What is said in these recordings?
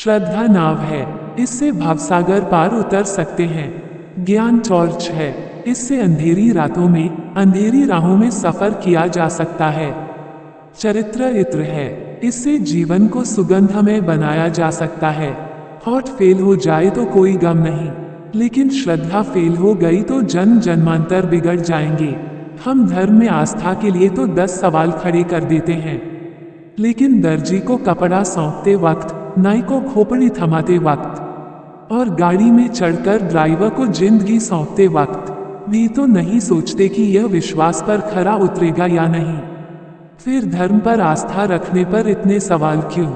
श्रद्धा नाव है, इससे भवसागर पार उतर सकते हैं। ज्ञान टॉर्च है, इससे अंधेरी रातों में, अंधेरी राहों में सफर किया जा सकता है। चरित्र इत्र है, इससे जीवन को सुगंधमय बनाया जा सकता है। हॉट फेल हो जाए तो कोई गम नहीं, लेकिन श्रद्धा फेल हो गई तो जन्म जन्मांतर बिगड़ जाएंगे। हम धर्म में आस्था के लिए तो 10 सवाल खड़े कर देते हैं, लेकिन दर्जी को कपड़ा सौंपते वक्त, नाई को खोपड़ी थमाते वक्त और गाड़ी में चढ़कर ड्राइवर को जिंदगी सौंपते वक्त भी तो नहीं सोचते कि यह विश्वास पर खरा उतरेगा या नहीं। फिर धर्म पर आस्था रखने पर इतने सवाल क्यों?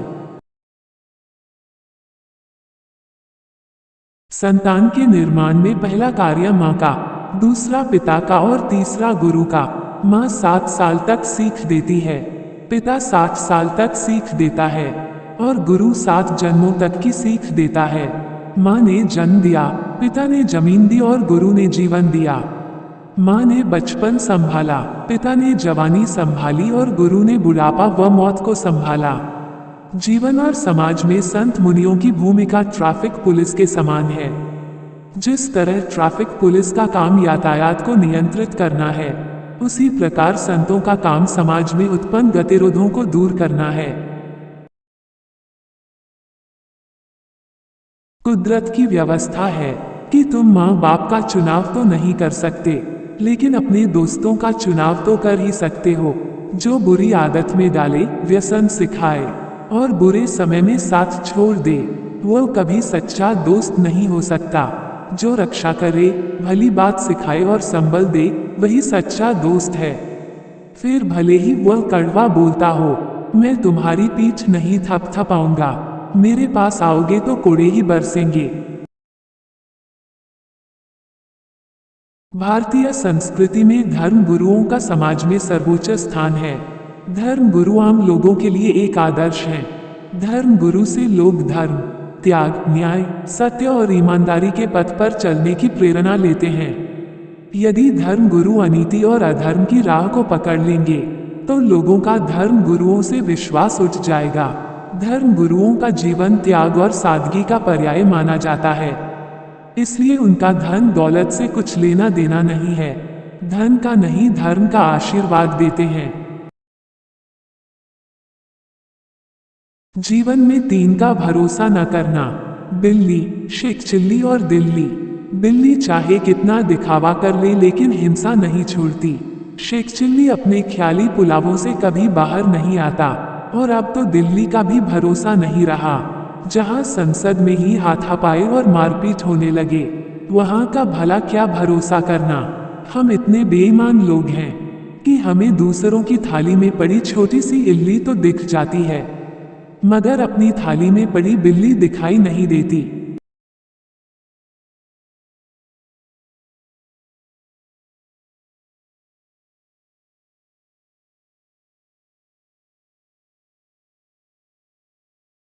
संतान के निर्माण में पहला कार्य माँ का, दूसरा पिता का और तीसरा गुरु का। माँ 7 साल तक सीख देती है, पिता 60 साल तक सीख देता है और गुरु 7 जन्मों तक की सीख देता है। माँ ने जन्म दिया, पिता ने जमीन दी और गुरु ने जीवन दिया। माँ ने बचपन संभाला, पिता ने जवानी संभाली और गुरु ने बुढ़ापा व मौत को संभाला। जीवन और समाज में संत मुनियों की भूमिका ट्रैफिक पुलिस के समान है। जिस तरह ट्रैफिक पुलिस का काम यातायात को नियंत्रित करना है, उसी प्रकार संतों का काम समाज में उत्पन्न गतिरोधों को दूर करना है। कुदरत की व्यवस्था है कि तुम माँ बाप का चुनाव तो नहीं कर सकते, लेकिन अपने दोस्तों का चुनाव तो कर ही सकते हो, जो बुरी आदत में डाले, व्यसन सिखाए और बुरे समय में साथ छोड़ दे। वो कभी सच्चा दोस्त नहीं हो सकता। जो रक्षा करे, भली बात सिखाए और संबल दे, वही सच्चा दोस्त है। फिर भले ही वह कड़वा बोलता हो, मैं तुम्हारी पीठ नहीं थपथपाऊंगा, मेरे पास आओगे तो कोड़े ही बरसेंगे। भारतीय संस्कृति में धर्म गुरुओं का समाज में सर्वोच्च स्थान है। धर्म गुरु आम लोगों के लिए एक आदर्श हैं। धर्म गुरु से लोग धर्म, त्याग, न्याय, सत्य और ईमानदारी के पथ पर चलने की प्रेरणा लेते हैं। यदि धर्म गुरु अनीति और अधर्म की राह को पकड़ लेंगे, तो लोगों का धर्म गुरुओं से विश्वास उठ जाएगा। धर्म गुरुओं का जीवन त्याग और सादगी का पर्याय माना जाता है, इसलिए उनका धन दौलत से कुछ लेना देना नहीं है। धन का नहीं, धर्म का आशीर्वाद देते हैं। जीवन में 3 का भरोसा न करना। बिल्ली, शिकचिल्ली और दिल्ली। बिल्ली चाहे कितना दिखावा कर ले, लेकिन हिंसा नहीं छोड़ती। शिकचिल्ली अपने ख्याली पुलावों से कभी बाहर नहीं आता। और अब तो दिल्ली का भी भरोसा नहीं रहा। जहां संसद में ही हाथापाई और मारपीट होने लगे, वहां का भला क्या भरोसा करना। हम इतने बेईमान लोग हैं कि हमें दूसरों की थाली में पड़ी छोटी सी इल्ली तो दिख जाती है, मगर अपनी थाली में पड़ी बिल्ली दिखाई नहीं देती।